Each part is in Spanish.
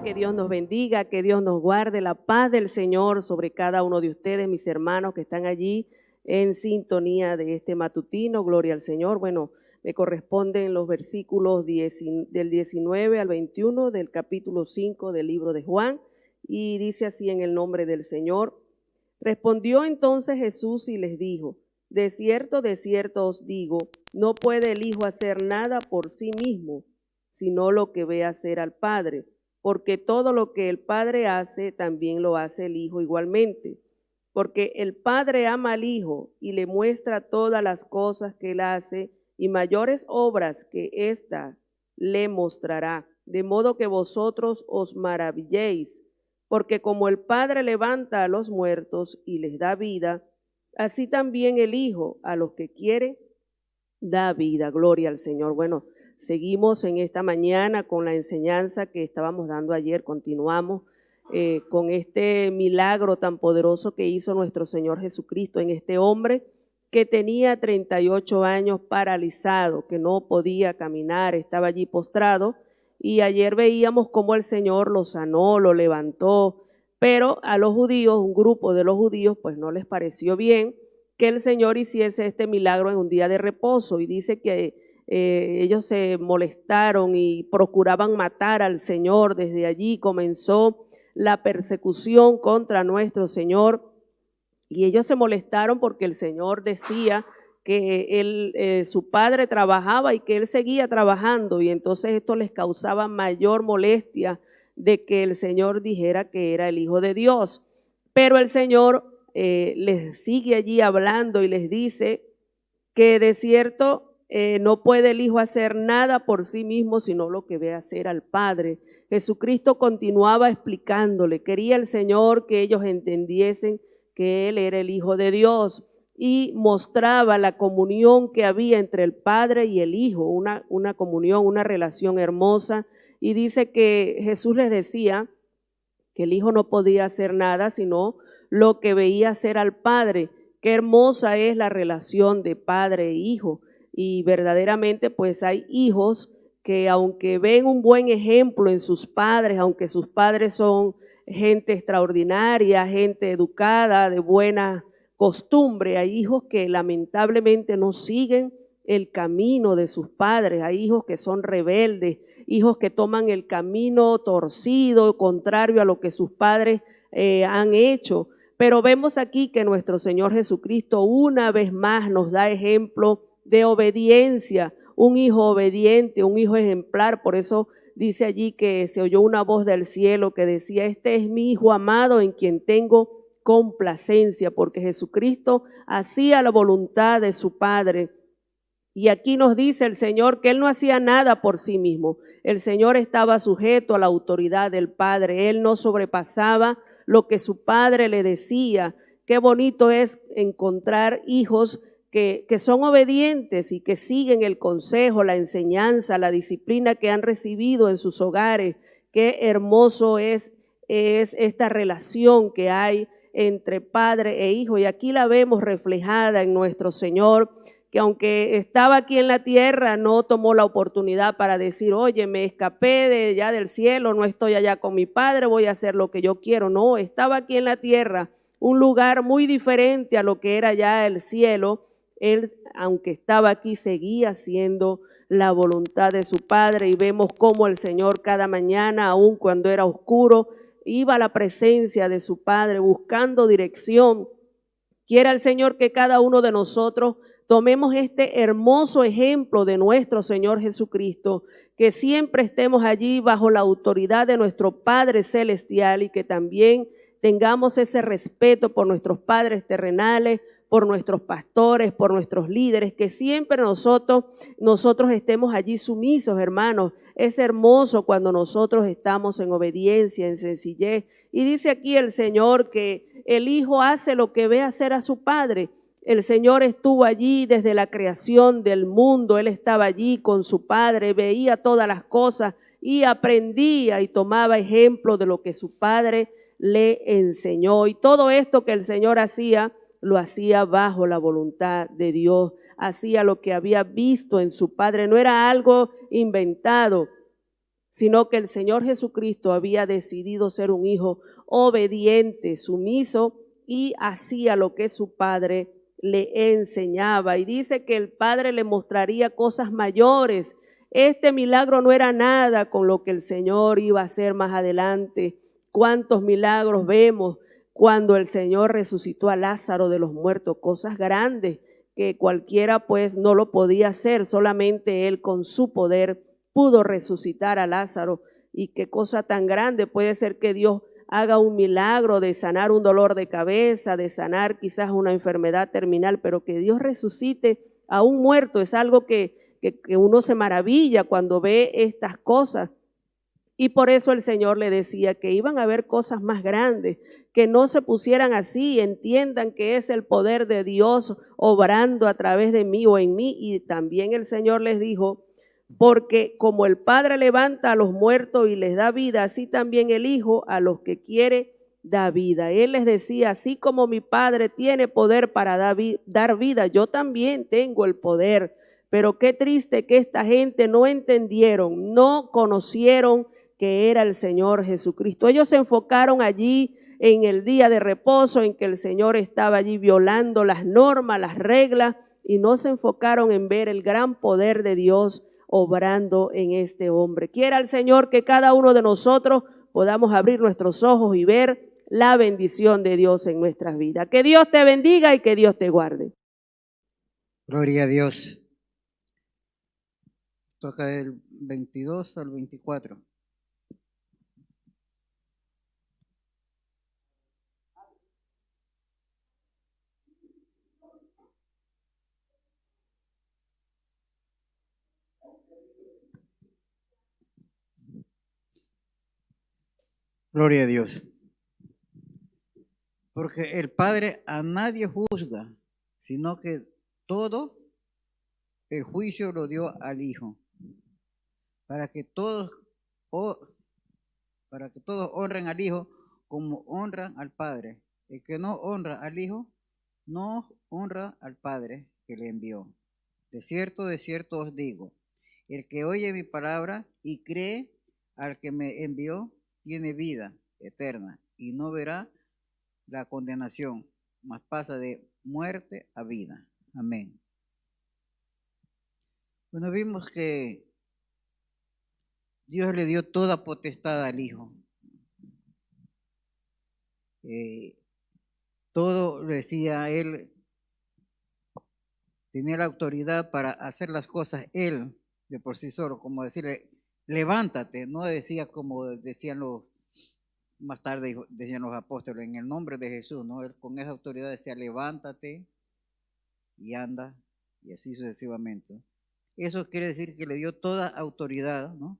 que Dios nos bendiga, que Dios nos guarde, la paz del Señor sobre cada uno de ustedes, mis hermanos que están allí en sintonía de este matutino. Gloria al Señor. Bueno, me corresponden los versículos del 19 al 21 del capítulo 5 del libro de Juan, y dice así en el nombre del Señor. Respondió entonces Jesús y les dijo: de cierto os digo, no puede el Hijo hacer nada por sí mismo, sino lo que ve hacer al Padre, porque todo lo que el Padre hace, también lo hace el Hijo igualmente. Porque el Padre ama al Hijo y le muestra todas las cosas que él hace, y mayores obras que ésta le mostrará, de modo que vosotros os maravilléis, porque como el Padre levanta a los muertos y les da vida, así también el Hijo a los que quiere da vida. Gloria al Señor. Bueno, seguimos en esta mañana con la enseñanza que estábamos dando ayer, continuamos con este milagro tan poderoso que hizo nuestro Señor Jesucristo en este hombre que tenía 38 años paralizado, que no podía caminar, estaba allí postrado, y ayer veíamos cómo el Señor lo sanó, lo levantó, pero a los judíos, un grupo de los judíos, pues no les pareció bien que el Señor hiciese este milagro en un día de reposo, y dice que ellos se molestaron y procuraban matar al Señor. Desde allí comenzó la persecución contra nuestro Señor, y ellos se molestaron porque el Señor decía que su padre trabajaba y que él seguía trabajando, y entonces esto les causaba mayor molestia de que el Señor dijera que era el Hijo de Dios. Pero el Señor les sigue allí hablando y les dice que de cierto no puede el Hijo hacer nada por sí mismo, sino lo que ve hacer al Padre. Jesucristo continuaba explicándole, quería el Señor que ellos entendiesen que Él era el Hijo de Dios, y mostraba la comunión que había entre el Padre y el Hijo, una comunión, una relación hermosa. Y dice que Jesús les decía que el Hijo no podía hacer nada sino lo que veía hacer al Padre. Qué hermosa es la relación de padre e hijo, y verdaderamente pues hay hijos que aunque ven un buen ejemplo en sus padres, aunque sus padres son gente extraordinaria, gente educada, de buena costumbre, hay hijos que lamentablemente no siguen el camino de sus padres, hay hijos que son rebeldes, hijos que toman el camino torcido, contrario a lo que sus padres han hecho. Pero vemos aquí que nuestro Señor Jesucristo una vez más nos da ejemplo de obediencia, un hijo obediente, un hijo ejemplar. Por eso dice allí que se oyó una voz del cielo que decía: este es mi Hijo amado en quien tengo complacencia, porque Jesucristo hacía la voluntad de su Padre. Y aquí nos dice el Señor que Él no hacía nada por sí mismo. El Señor estaba sujeto a la autoridad del Padre. Él no sobrepasaba lo que su Padre le decía. Qué bonito es encontrar hijos que son obedientes y que siguen el consejo, la enseñanza, la disciplina que han recibido en sus hogares. Qué hermoso es esta relación que hay entre padre e hijo. Y aquí la vemos reflejada en nuestro Señor, que aunque estaba aquí en la tierra, no tomó la oportunidad para decir: oye, me escapé de allá del cielo, no estoy allá con mi Padre, voy a hacer lo que yo quiero. No, estaba aquí en la tierra, un lugar muy diferente a lo que era ya el cielo. Él, aunque estaba aquí, seguía haciendo la voluntad de su Padre, y vemos cómo el Señor cada mañana, aun cuando era oscuro, iba a la presencia de su Padre buscando dirección. Quiera el Señor que cada uno de nosotros tomemos este hermoso ejemplo de nuestro Señor Jesucristo, que siempre estemos allí bajo la autoridad de nuestro Padre Celestial, y que también tengamos ese respeto por nuestros padres terrenales, por nuestros pastores, por nuestros líderes, que siempre nosotros estemos allí sumisos, hermanos. Es hermoso cuando nosotros estamos en obediencia, en sencillez. Y dice aquí el Señor que el Hijo hace lo que ve hacer a su Padre. El Señor estuvo allí desde la creación del mundo. Él estaba allí con su Padre, veía todas las cosas y aprendía y tomaba ejemplo de lo que su Padre le enseñó. Y todo esto que el Señor hacía, lo hacía bajo la voluntad de Dios. Hacía lo que había visto en su Padre, no era algo inventado. sino que el Señor Jesucristo había decidido ser un hijo obediente, sumiso, y hacía lo que su padre le enseñaba. Y dice que el padre le mostraría cosas mayores. Este milagro no era nada con lo que el Señor iba a hacer más adelante. ¿Cuántos milagros vemos cuando el Señor resucitó a Lázaro de los muertos? Cosas grandes que cualquiera pues no lo podía hacer, solamente Él con su poder pudo resucitar a Lázaro. Y qué cosa tan grande puede ser que Dios haga un milagro de sanar un dolor de cabeza, de sanar quizás una enfermedad terminal, pero que Dios resucite a un muerto es algo que uno se maravilla cuando ve estas cosas. Y por eso el Señor le decía que iban a haber cosas más grandes, que no se pusieran así, entiendan que es el poder de Dios obrando a través de mí o en mí. Y también el Señor les dijo, porque como el Padre levanta a los muertos y les da vida, así también el Hijo a los que quiere da vida. Él les decía, así como mi Padre tiene poder para dar vida, yo también tengo el poder. Pero qué triste que esta gente no entendieron, no conocieron que era el Señor Jesucristo. Ellos se enfocaron allí en el día de reposo, en que el Señor estaba allí violando las normas, las reglas, y no se enfocaron en ver el gran poder de Dios obrando en este hombre. Quiera el Señor que cada uno de nosotros podamos abrir nuestros ojos y ver la bendición de Dios en nuestras vidas. Que Dios te bendiga y que Dios te guarde. Gloria a Dios. Toca del 22 al 24. Gloria a Dios. Porque el Padre a nadie juzga, sino que todo el juicio lo dio al Hijo, para que todos honren al Hijo como honran al Padre. El que no honra al Hijo, no honra al Padre que le envió. De cierto os digo, el que oye mi palabra y cree al que me envió, tiene vida eterna y no verá la condenación, mas pasa de muerte a vida. Amén. Bueno, vimos que Dios le dio toda potestad al Hijo. Todo lo decía Él, tenía la autoridad para hacer las cosas Él de por sí solo, como decirle, levántate, no decía como decían más tarde decían los apóstoles, en el nombre de Jesús, ¿no? Él con esa autoridad decía, levántate y anda, y así sucesivamente. Eso quiere decir que le dio toda autoridad, ¿no?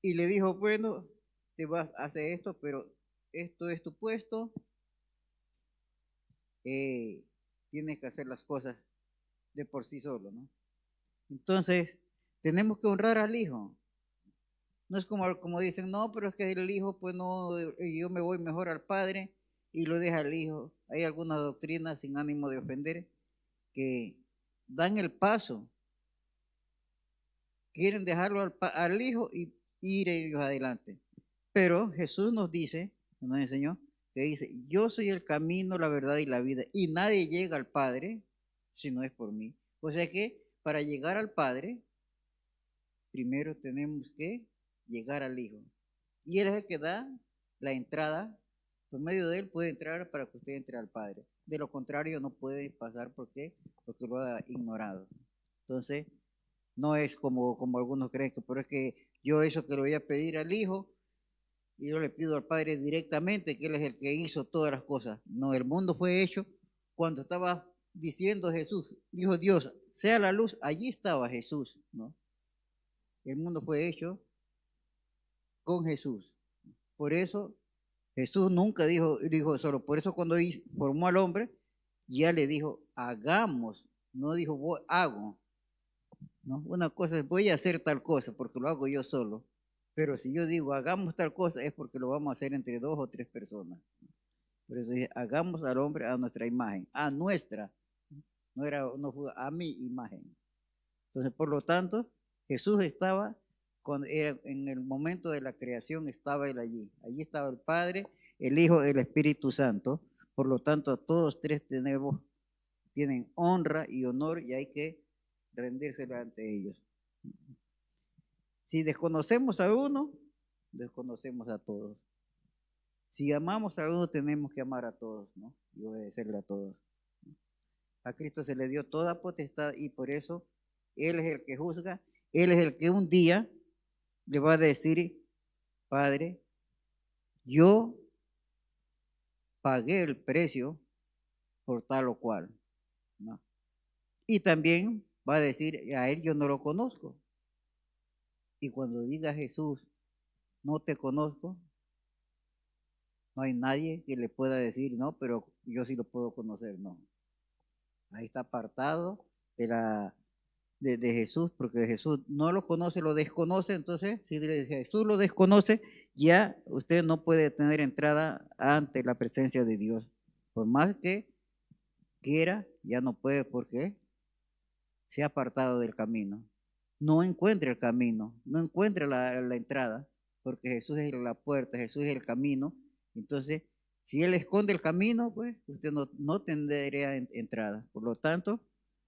Y le dijo, bueno, te vas a hacer esto, pero esto es tu puesto, tienes que hacer las cosas de por sí solo, ¿no? Entonces, tenemos que honrar al Hijo. No es como dicen, no, pero es que el Hijo, pues no, yo me voy mejor al Padre y lo deja al Hijo. Hay algunas doctrinas, sin ánimo de ofender, que dan el paso, quieren dejarlo al Hijo y ir ellos adelante. Pero Jesús nos enseñó, que dice, yo soy el camino, la verdad y la vida, y nadie llega al Padre si no es por mí. O sea que para llegar al Padre, primero tenemos que llegar al Hijo. Y Él es el que da la entrada, por medio de Él puede entrar para que usted entre al Padre. De lo contrario no puede pasar porque lo ha ignorado. Entonces, no es como algunos creen que, pero es que yo eso que le voy a pedir al Hijo, y yo le pido al Padre directamente, que Él es el que hizo todas las cosas. No, el mundo fue hecho cuando estaba diciendo Jesús, dijo Dios, sea la luz, allí estaba Jesús, ¿no? El mundo fue hecho con Jesús. Por eso Jesús nunca dijo solo, por eso cuando formó al hombre, ya le dijo, hagamos, no dijo, hago, ¿no? Una cosa es, voy a hacer tal cosa porque lo hago yo solo, pero si yo digo, hagamos tal cosa, es porque lo vamos a hacer entre 2 o 3 personas. Por eso dije, hagamos al hombre a nuestra imagen, a nuestra, no fue a mi imagen. Entonces, por lo tanto, Jesús estaba cuando era en el momento de la creación estaba Él allí. Allí estaba el Padre, el Hijo, el Espíritu Santo. Por lo tanto, todos tres tienen honra y honor y hay que rendirse ante ellos. Si desconocemos a uno, desconocemos a todos. Si amamos a uno, tenemos que amar a todos, ¿no? Y obedecerle a todos. A Cristo se le dio toda potestad y por eso Él es el que juzga. Él es el que un día le va a decir, Padre, yo pagué el precio por tal o cual, ¿no? Y también va a decir, a Él yo no lo conozco. Y cuando diga Jesús, no te conozco, no hay nadie que le pueda decir, no, pero yo sí lo puedo conocer, no. Ahí está apartado de Jesús, porque Jesús no lo conoce, lo desconoce. Entonces, si Jesús lo desconoce, ya usted no puede tener entrada ante la presencia de Dios. Por más que quiera, ya no puede porque se ha apartado del camino. No encuentra el camino, no encuentra la entrada, porque Jesús es la puerta, Jesús es el camino. Entonces, si Él esconde el camino, pues usted no tendría entrada. Por lo tanto,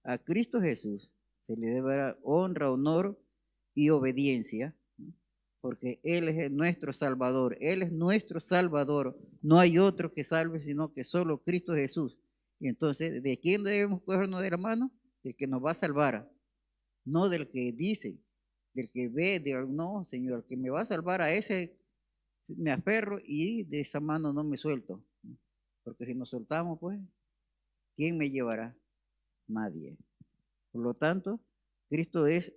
a Cristo Jesús se le debe dar honra, honor y obediencia, ¿no? Porque Él es nuestro Salvador, Él es nuestro Salvador. No hay otro que salve, sino que solo Cristo Jesús. Y entonces, ¿de quién debemos cogernos de la mano? Del que nos va a salvar, no del que dice, del que ve, no, Señor, que me va a salvar a ese, me aferro y de esa mano no me suelto. Porque si nos soltamos, pues, ¿quién me llevará? Nadie. Por lo tanto, Cristo es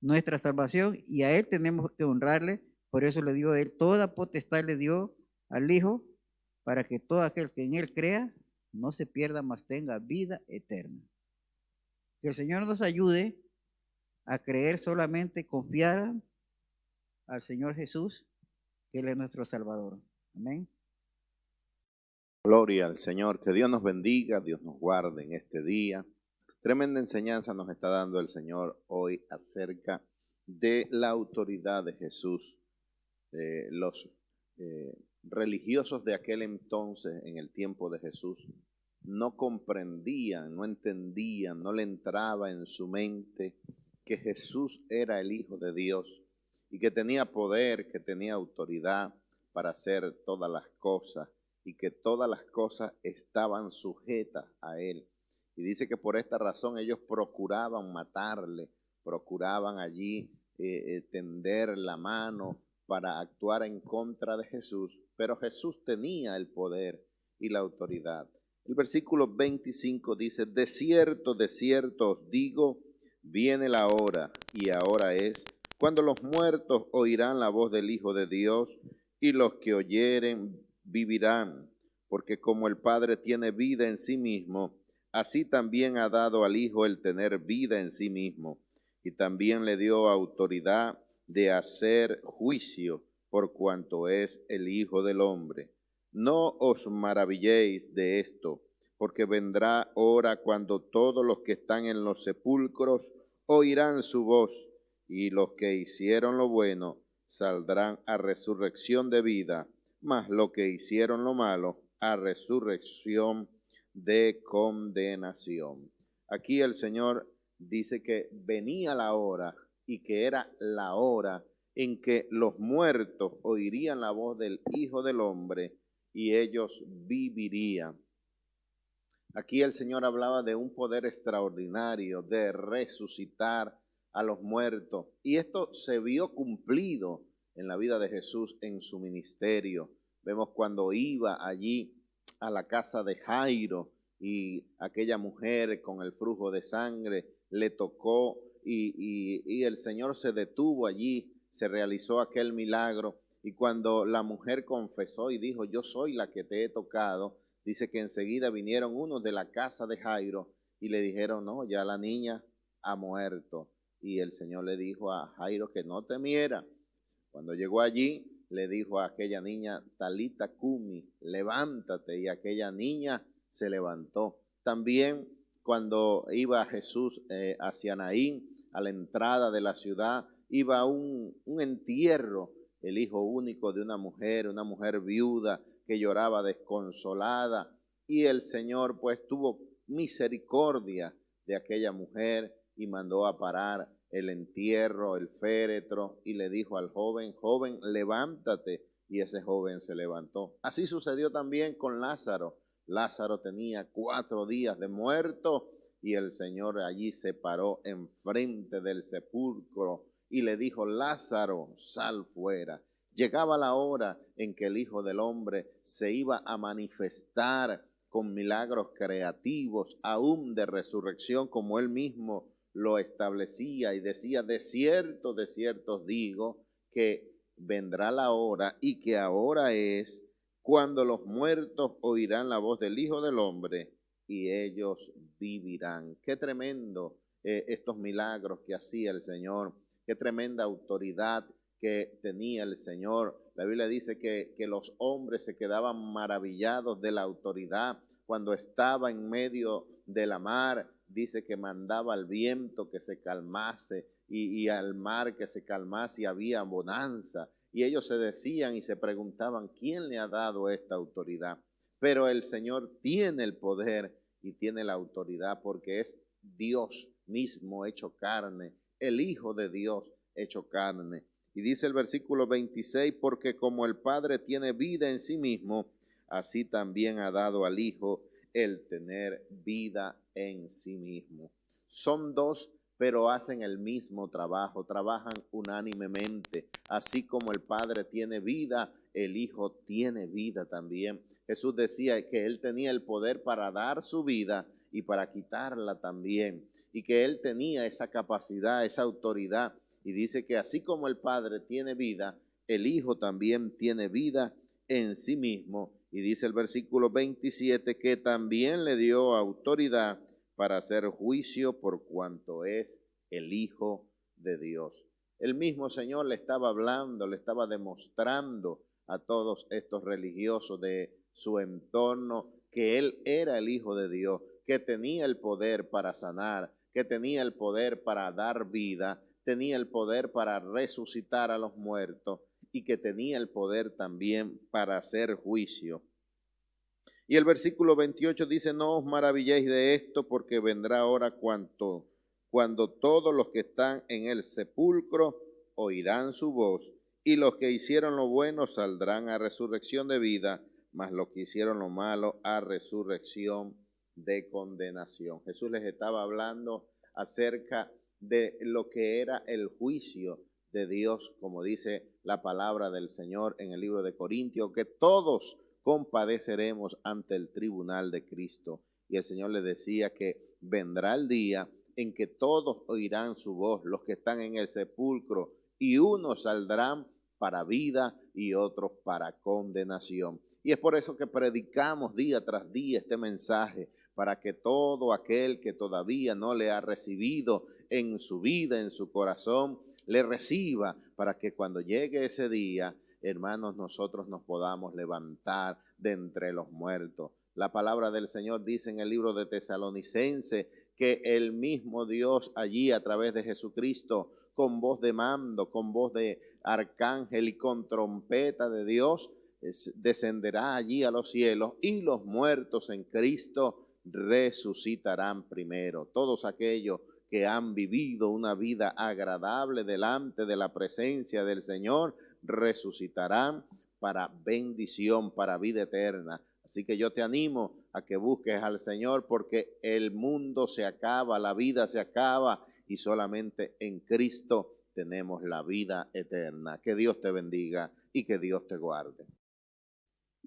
nuestra salvación y a Él tenemos que honrarle. Por eso le dio a Él toda potestad, le dio al Hijo, para que todo aquel que en Él crea no se pierda, mas tenga vida eterna. Que el Señor nos ayude a creer solamente, confiar al Señor Jesús, que Él es nuestro Salvador. Amén. Gloria al Señor, que Dios nos bendiga, Dios nos guarde en este día. Tremenda enseñanza nos está dando el Señor hoy acerca de la autoridad de Jesús. Los religiosos de aquel entonces, en el tiempo de Jesús, no comprendían, no entendían, no le entraba en su mente que Jesús era el Hijo de Dios y que tenía poder, que tenía autoridad para hacer todas las cosas y que todas las cosas estaban sujetas a Él. Y dice que por esta razón ellos procuraban matarle, procuraban allí tender la mano para actuar en contra de Jesús, pero Jesús tenía el poder y la autoridad. El versículo 25 dice, de cierto os digo, viene la hora, y ahora es, cuando los muertos oirán la voz del Hijo de Dios, y los que oyeren vivirán, porque como el Padre tiene vida en sí mismo, así también ha dado al Hijo el tener vida en sí mismo, y también le dio autoridad de hacer juicio, por cuanto es el Hijo del Hombre. No os maravilléis de esto, porque vendrá hora cuando todos los que están en los sepulcros oirán su voz, y los que hicieron lo bueno saldrán a resurrección de vida, mas los que hicieron lo malo a resurrección de condenación. Aquí el Señor dice que venía la hora y que era la hora en que los muertos oirían la voz del Hijo del Hombre y ellos vivirían. Aquí el Señor hablaba de un poder extraordinario de resucitar a los muertos. Y esto se vio cumplido en la vida de Jesús en su ministerio. Vemos cuando iba allí a la casa de Jairo y aquella mujer con el flujo de sangre le tocó y el Señor se detuvo allí, se realizó aquel milagro. Y cuando la mujer confesó y dijo, yo soy la que te he tocado, dice que enseguida vinieron unos de la casa de Jairo y le dijeron, no, ya la niña ha muerto. Y el Señor le dijo a Jairo que no temiera. Cuando llegó allí, le dijo a aquella niña, Talita Cumi, levántate, y aquella niña se levantó. También cuando iba Jesús hacia Naín, a la entrada de la ciudad, iba a un entierro, el hijo único de una mujer viuda que lloraba desconsolada, y el Señor pues tuvo misericordia de aquella mujer y mandó a parar el entierro, el féretro, y le dijo al joven, joven, levántate, y ese joven se levantó. Así sucedió también con Lázaro. Lázaro tenía 4 días de muerto, y el Señor allí se paró enfrente del sepulcro y le dijo, Lázaro, sal fuera. Llegaba la hora en que el Hijo del Hombre se iba a manifestar con milagros creativos, aún de resurrección, como él mismo lo establecía y decía, de cierto os digo, que vendrá la hora y que ahora es cuando los muertos oirán la voz del Hijo del Hombre y ellos vivirán. Qué tremendo estos milagros que hacía el Señor, qué tremenda autoridad que tenía el Señor. La Biblia dice que los hombres se quedaban maravillados de la autoridad cuando estaba en medio de la mar. Dice que mandaba al viento que se calmase y al mar que se calmase y había bonanza. Y ellos se decían y se preguntaban, ¿quién le ha dado esta autoridad? Pero el Señor tiene el poder y tiene la autoridad porque es Dios mismo hecho carne, el Hijo de Dios hecho carne. Y dice el versículo 26, porque como el Padre tiene vida en sí mismo, así también ha dado al Hijo el tener vida en sí mismo. Son dos, pero hacen el mismo trabajo, trabajan unánimemente. Así como el Padre tiene vida, el Hijo tiene vida también. Jesús decía que Él tenía el poder para dar su vida y para quitarla también, y que Él tenía esa capacidad, esa autoridad. Y dice que así como el Padre tiene vida, el Hijo también tiene vida en sí mismo. Y dice el versículo 27 que también le dio autoridad para hacer juicio por cuanto es el Hijo de Dios. El mismo Señor le estaba hablando, le estaba demostrando a todos estos religiosos de su entorno que Él era el Hijo de Dios, que tenía el poder para sanar, que tenía el poder para dar vida, tenía el poder para resucitar a los muertos y que tenía el poder también para hacer juicio. Y el versículo 28 dice, no os maravilléis de esto, porque vendrá hora cuando todos los que están en el sepulcro oirán su voz, y los que hicieron lo bueno saldrán a resurrección de vida, mas los que hicieron lo malo a resurrección de condenación. Jesús les estaba hablando acerca de lo que era el juicio de Dios, como dice la palabra del Señor en el libro de Corintios, que todos compadeceremos ante el tribunal de Cristo. Y el Señor le decía que vendrá el día en que todos oirán su voz, los que están en el sepulcro, y unos saldrán para vida y otros para condenación. Y es por eso que predicamos día tras día este mensaje, para que todo aquel que todavía no le ha recibido en su vida, en su corazón, le reciba, para que cuando llegue ese día, hermanos, nosotros nos podamos levantar de entre los muertos. La palabra del Señor dice en el libro de Tesalonicenses que el mismo Dios allí a través de Jesucristo, con voz de mando, con voz de arcángel y con trompeta de Dios, descenderá allí a los cielos y los muertos en Cristo resucitarán primero. Todos aquellos que han vivido una vida agradable delante de la presencia del Señor resucitarán para bendición, para vida eterna. Así que yo te animo a que busques al Señor, porque el mundo se acaba, la vida se acaba y solamente en Cristo tenemos la vida eterna. Que Dios te bendiga y que Dios te guarde.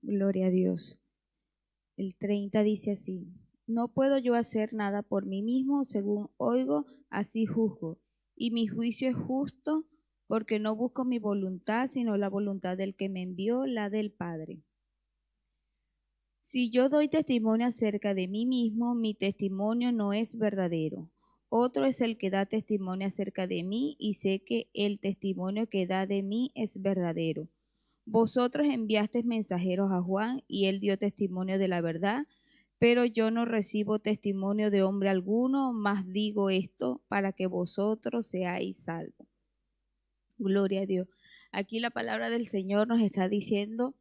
Gloria a Dios. El 30 dice así: no puedo yo hacer nada por mí mismo, según oigo, así juzgo. Y mi juicio es justo, porque no busco mi voluntad, sino la voluntad del que me envió, la del Padre. Si yo doy testimonio acerca de mí mismo, mi testimonio no es verdadero. Otro es el que da testimonio acerca de mí, y sé que el testimonio que da de mí es verdadero. Vosotros enviasteis mensajeros a Juan, y él dio testimonio de la verdad, pero yo no recibo testimonio de hombre alguno, mas digo esto para que vosotros seáis salvos. Gloria a Dios. Aquí la palabra del Señor nos está diciendo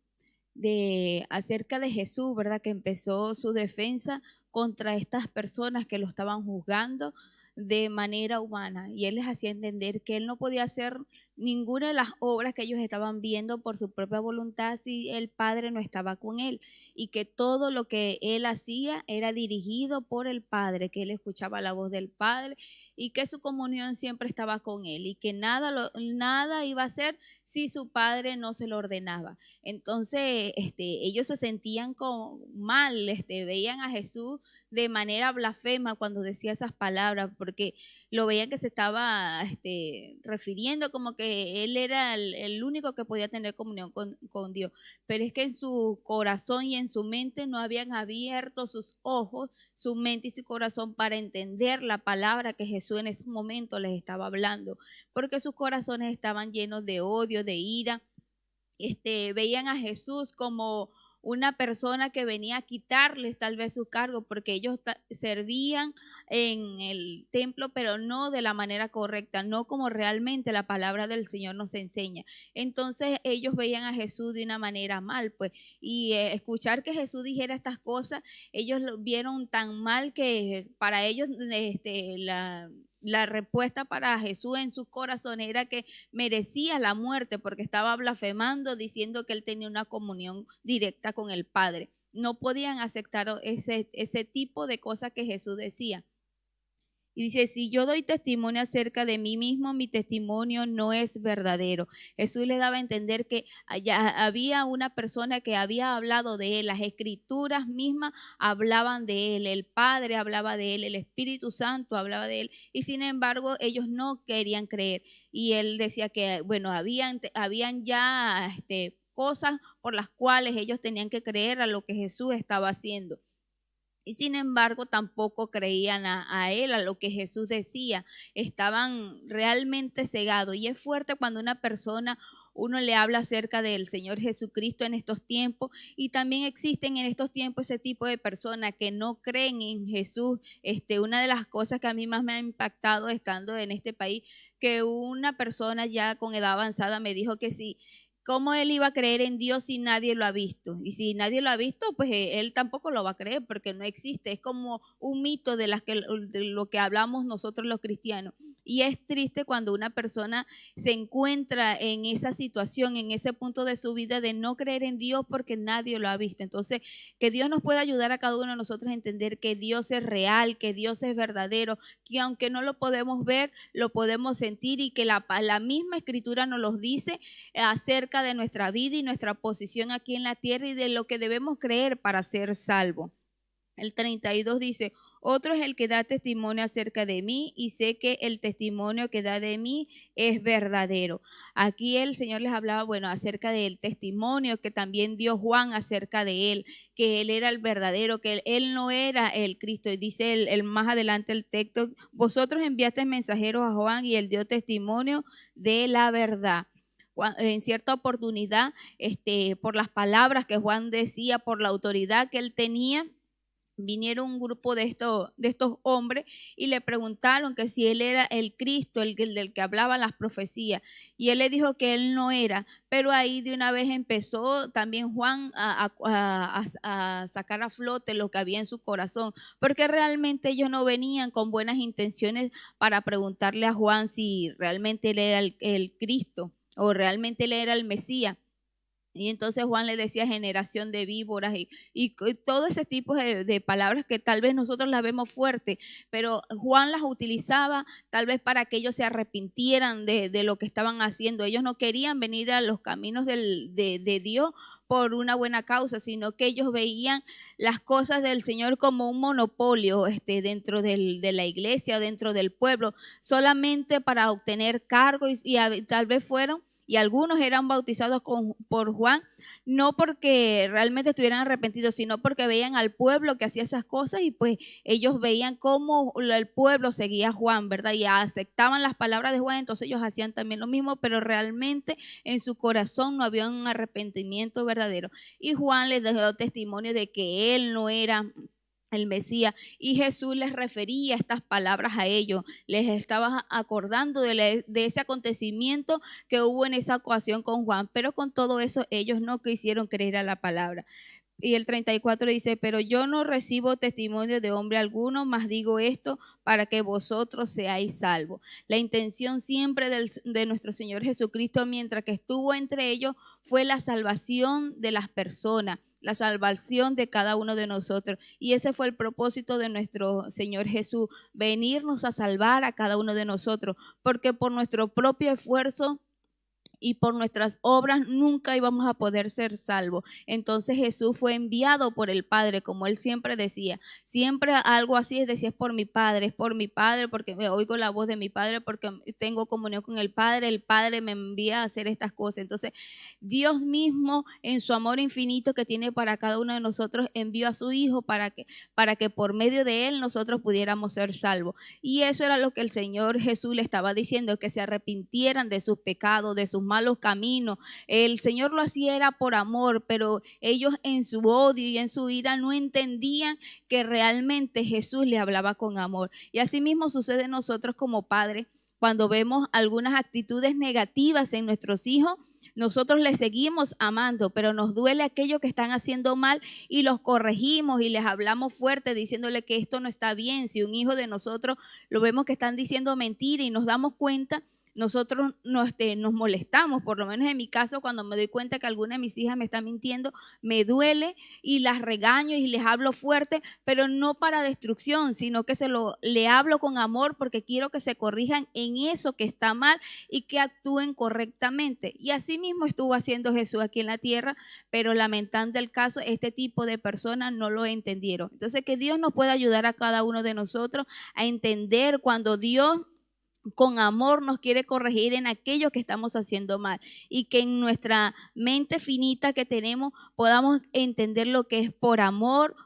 acerca de Jesús, ¿verdad? Que empezó su defensa contra estas personas que lo estaban juzgando de manera humana, y él les hacía entender que él no podía hacer ninguna de las obras que ellos estaban viendo por su propia voluntad si el Padre no estaba con él, y que todo lo que él hacía era dirigido por el Padre, que él escuchaba la voz del Padre y que su comunión siempre estaba con él, y que nada iba a hacer si su Padre no se lo ordenaba. Entonces, ellos se sentían mal, veían a Jesús de manera blasfema cuando decía esas palabras, porque lo veían que se estaba refiriendo como que él era el único que podía tener comunión con Dios. Pero es que en su corazón y en su mente no habían abierto sus ojos, su mente y su corazón para entender la palabra que Jesús en ese momento les estaba hablando, porque sus corazones estaban llenos de odio, de ira. Veían a Jesús como una persona que venía a quitarles tal vez su cargo, porque ellos servían en el templo, pero no de la manera correcta, no como realmente la palabra del Señor nos enseña. Entonces ellos veían a Jesús de una manera mal, pues, y escuchar que Jesús dijera estas cosas, ellos lo vieron tan mal que para ellos la respuesta para Jesús en sus corazones era que merecía la muerte porque estaba blasfemando, diciendo que él tenía una comunión directa con el Padre. No podían aceptar ese tipo de cosas que Jesús decía. Y dice, si yo doy testimonio acerca de mí mismo, mi testimonio no es verdadero. Jesús le daba a entender que allá había una persona que había hablado de él. Las escrituras mismas hablaban de él. El Padre hablaba de él. El Espíritu Santo hablaba de él. Y sin embargo, ellos no querían creer. Y él decía que, bueno, habían ya cosas por las cuales ellos tenían que creer a lo que Jesús estaba haciendo. Y sin embargo, tampoco creían a él, a lo que Jesús decía. Estaban realmente cegados. Y es fuerte cuando una persona, uno le habla acerca del Señor Jesucristo en estos tiempos. Y también existen en estos tiempos ese tipo de personas que no creen en Jesús. Una de las cosas que a mí más me ha impactado estando en este país, que una persona ya con edad avanzada me dijo que sí. ¿Cómo él iba a creer en Dios si nadie lo ha visto? Y si nadie lo ha visto, pues él tampoco lo va a creer porque no existe. Es como un mito de lo que hablamos nosotros los cristianos. Y es triste cuando una persona se encuentra en esa situación, en ese punto de su vida de no creer en Dios porque nadie lo ha visto. Entonces, que Dios nos pueda ayudar a cada uno de nosotros a entender que Dios es real, que Dios es verdadero, que aunque no lo podemos ver, lo podemos sentir, y que la misma Escritura nos los dice acerca de nuestra vida y nuestra posición aquí en la tierra y de lo que debemos creer para ser salvos. El 32 dice, otro es el que da testimonio acerca de mí y sé que el testimonio que da de mí es verdadero. Aquí el Señor les hablaba, bueno, acerca del testimonio que también dio Juan acerca de él, que él era el verdadero, que él no era el Cristo. Y dice el más adelante el texto, vosotros enviasteis mensajeros a Juan y él dio testimonio de la verdad. En cierta oportunidad, por las palabras que Juan decía, por la autoridad que él tenía, vinieron un grupo de estos hombres y le preguntaron que si él era el Cristo, el del que hablaban las profecías. Y él le dijo que él no era, pero ahí de una vez empezó también Juan a sacar a flote lo que había en su corazón, porque realmente ellos no venían con buenas intenciones para preguntarle a Juan si realmente él era el Cristo o realmente él era el Mesías. Y entonces Juan le decía generación de víboras y todo ese tipo de palabras que tal vez nosotros las vemos fuertes, pero Juan las utilizaba tal vez para que ellos se arrepintieran de lo que estaban haciendo. Ellos no querían venir a los caminos de Dios por una buena causa, sino que ellos veían las cosas del Señor como un monopolio dentro de la iglesia, dentro del pueblo, solamente para obtener cargos y tal vez fueron. Y algunos eran bautizados por Juan, no porque realmente estuvieran arrepentidos, sino porque veían al pueblo que hacía esas cosas y pues ellos veían cómo el pueblo seguía a Juan, ¿verdad? Y aceptaban las palabras de Juan, entonces ellos hacían también lo mismo, pero realmente en su corazón no había un arrepentimiento verdadero. Y Juan les dio testimonio de que él no era el Mesías, y Jesús les refería estas palabras a ellos, les estaba acordando de ese acontecimiento que hubo en esa ocasión con Juan, pero con todo eso ellos no quisieron creer a la palabra. Y el 34 dice, pero yo no recibo testimonio de hombre alguno, mas digo esto para que vosotros seáis salvos. La intención siempre de nuestro Señor Jesucristo, mientras que estuvo entre ellos, fue la salvación de las personas, la salvación de cada uno de nosotros. Y ese fue el propósito de nuestro Señor Jesús, venirnos a salvar a cada uno de nosotros, porque por nuestro propio esfuerzo y por nuestras obras nunca íbamos a poder ser salvos. Entonces Jesús fue enviado por el Padre, como él siempre decía. Siempre algo así decía, es por mi Padre, porque me oigo la voz de mi Padre, porque tengo comunión con el Padre me envía a hacer estas cosas. Entonces Dios mismo, en su amor infinito que tiene para cada uno de nosotros, envió a su Hijo para que por medio de él nosotros pudiéramos ser salvos. Y eso era lo que el Señor Jesús le estaba diciendo, que se arrepintieran de sus pecados, de sus malos caminos. El Señor lo hacía era por amor, pero ellos en su odio y en su ira no entendían que realmente Jesús le hablaba con amor. Y así mismo sucede en nosotros como padres, cuando vemos algunas actitudes negativas en nuestros hijos. Nosotros les seguimos amando, pero nos duele aquello que están haciendo mal y los corregimos y les hablamos fuerte diciéndole que esto no está bien. Si un hijo de nosotros lo vemos que están diciendo mentira y nos damos cuenta, nosotros nos molestamos. Por lo menos en mi caso, cuando me doy cuenta que alguna de mis hijas me está mintiendo, me duele y las regaño y les hablo fuerte, pero no para destrucción, sino que le hablo con amor porque quiero que se corrijan en eso que está mal y que actúen correctamente. Y así mismo estuvo haciendo Jesús aquí en la tierra, pero lamentando el caso, este tipo de personas no lo entendieron. Entonces, que Dios nos pueda ayudar a cada uno de nosotros a entender cuando Dios con amor nos quiere corregir en aquello que estamos haciendo mal, y que en nuestra mente finita que tenemos podamos entender lo que es por amor,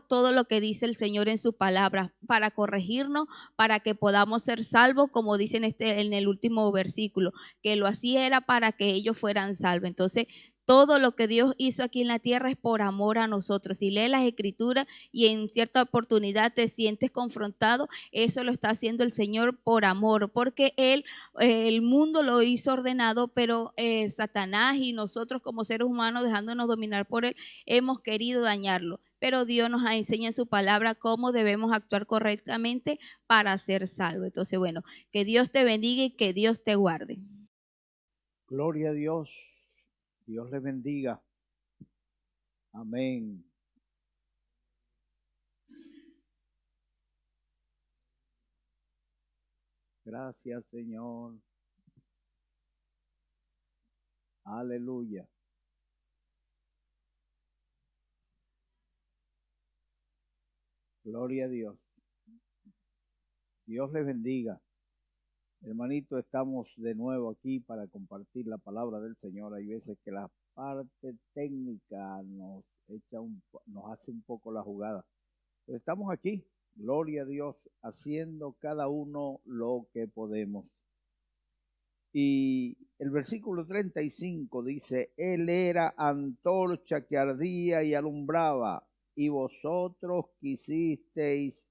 todo lo que dice el Señor en su palabra, para corregirnos, para que podamos ser salvos, como dice en el último versículo, que lo hacía era para que ellos fueran salvos. Entonces, todo lo que Dios hizo aquí en la tierra es por amor a nosotros. Si lees las Escrituras y en cierta oportunidad te sientes confrontado, eso lo está haciendo el Señor por amor, porque el mundo lo hizo ordenado, pero Satanás y nosotros como seres humanos, dejándonos dominar por él, hemos querido dañarlo. Pero Dios nos enseña en su palabra cómo debemos actuar correctamente para ser salvos. Entonces, bueno, que Dios te bendiga y que Dios te guarde. Gloria a Dios. Dios les bendiga. Amén. Gracias, Señor. Aleluya. Gloria a Dios. Dios les bendiga. Hermanito, estamos de nuevo aquí para compartir la palabra del Señor. Hay veces que la parte técnica nos hace un poco la jugada. Pero estamos aquí, gloria a Dios, haciendo cada uno lo que podemos. Y el versículo 35 dice, Él era antorcha que ardía y alumbraba, y vosotros quisisteis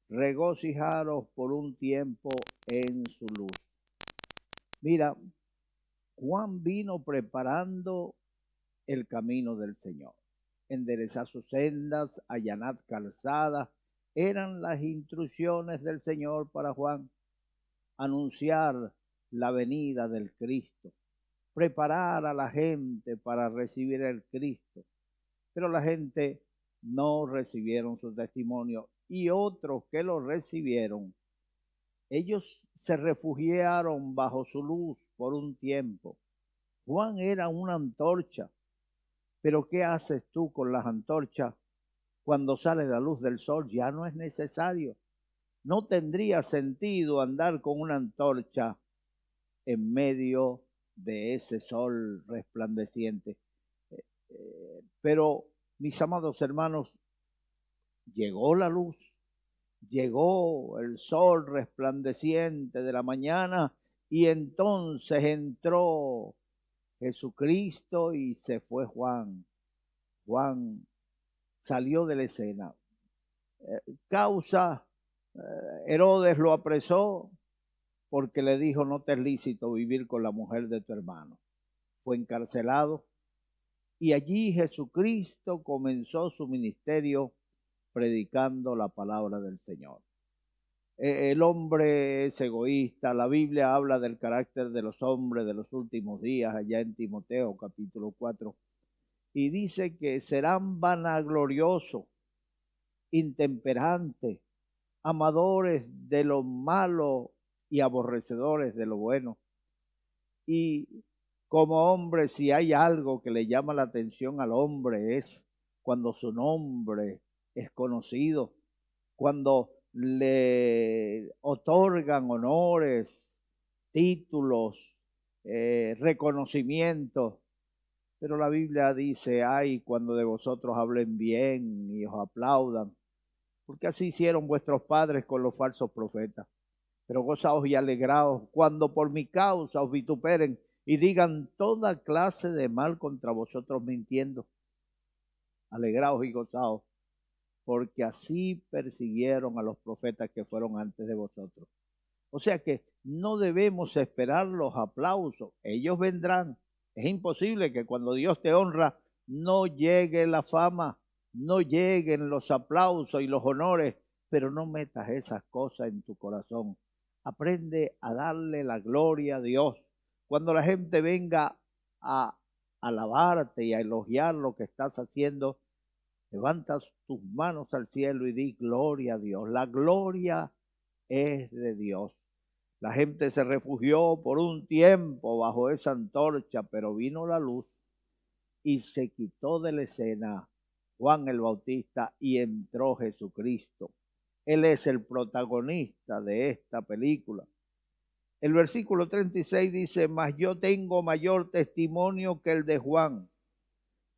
regocijaros por un tiempo en su luz. Mira, Juan vino preparando el camino del Señor. Enderezad sus sendas, allanad calzadas, eran las instrucciones del Señor para Juan. Anunciar la venida del Cristo, preparar a la gente para recibir el Cristo. Pero la gente no recibieron su testimonio, y otros que lo recibieron, ellos se refugiaron bajo su luz por un tiempo. Juan era una antorcha, pero ¿qué haces tú con las antorchas cuando sale la luz del sol? Ya no es necesario. No tendría sentido andar con una antorcha en medio de ese sol resplandeciente. Pero, mis amados hermanos, llegó la luz, llegó el sol resplandeciente de la mañana, y entonces entró Jesucristo y se fue Juan. Juan salió de la escena. causa, Herodes lo apresó porque le dijo: no te es lícito vivir con la mujer de tu hermano. Fue encarcelado y allí Jesucristo comenzó su ministerio predicando la palabra del Señor. El hombre es egoísta. La Biblia habla del carácter de los hombres de los últimos días, allá en Timoteo capítulo 4, y dice que serán vanagloriosos, intemperantes, amadores de lo malo y aborrecedores de lo bueno. Y como hombre, si hay algo que le llama la atención al hombre, es cuando su nombre es conocido, cuando le otorgan honores, títulos, reconocimientos. Pero la Biblia dice: ay, cuando de vosotros hablen bien y os aplaudan, porque así hicieron vuestros padres con los falsos profetas. Pero gozaos y alegraos cuando por mi causa os vituperen y digan toda clase de mal contra vosotros mintiendo. Alegraos y gozaos, porque así persiguieron a los profetas que fueron antes de vosotros. O sea que no debemos esperar los aplausos, ellos vendrán. Es imposible que cuando Dios te honra no llegue la fama, no lleguen los aplausos y los honores, pero no metas esas cosas en tu corazón. Aprende a darle la gloria a Dios. Cuando la gente venga a alabarte y a elogiar lo que estás haciendo, levanta tus manos al cielo y di: gloria a Dios. La gloria es de Dios. La gente se refugió por un tiempo bajo esa antorcha, pero vino la luz y se quitó de la escena Juan el Bautista y entró Jesucristo. Él es el protagonista de esta película. El versículo 36 dice: mas yo tengo mayor testimonio que el de Juan,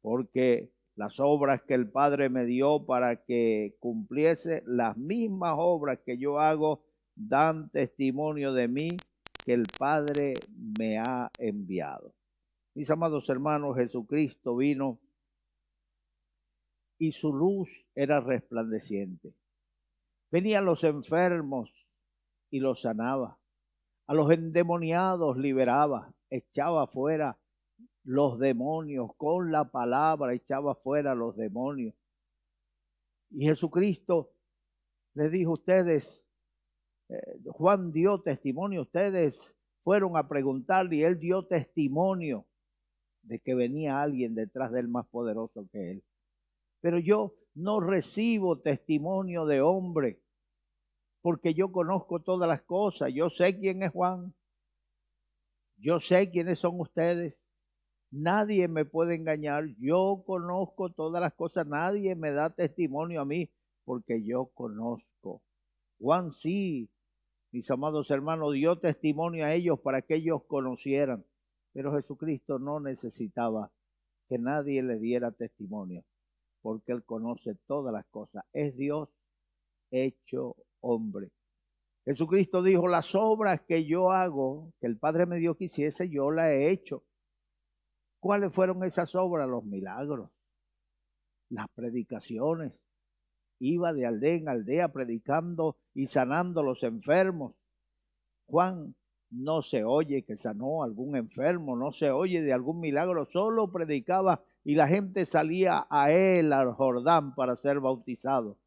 porque las obras que el Padre me dio para que cumpliese, las mismas obras que yo hago, dan testimonio de mí que el Padre me ha enviado. Mis amados hermanos, Jesucristo vino y su luz era resplandeciente. Venían los enfermos y los sanaba. A los endemoniados liberaba, echaba fuera los demonios, con la palabra echaba fuera los demonios. Y Jesucristo les dijo: ustedes, Juan dio testimonio, ustedes fueron a preguntarle y él dio testimonio de que venía alguien detrás de él más poderoso que él. Pero yo no recibo testimonio de hombre, porque yo conozco todas las cosas. Yo sé quién es Juan, yo sé quiénes son ustedes. Nadie me puede engañar. Yo conozco todas las cosas. Nadie me da testimonio a mí porque yo conozco. Juan sí, mis amados hermanos, dio testimonio a ellos para que ellos conocieran. Pero Jesucristo no necesitaba que nadie le diera testimonio porque Él conoce todas las cosas. Es Dios hecho hombre. Jesucristo dijo: las obras que yo hago, que el Padre me dio que hiciese, yo las he hecho. ¿Cuáles fueron esas obras? Los milagros, las predicaciones. Iba de aldea en aldea predicando y sanando a los enfermos. Juan no se oye que sanó a algún enfermo, no se oye de algún milagro, solo predicaba y la gente salía a él, al Jordán, para ser bautizado.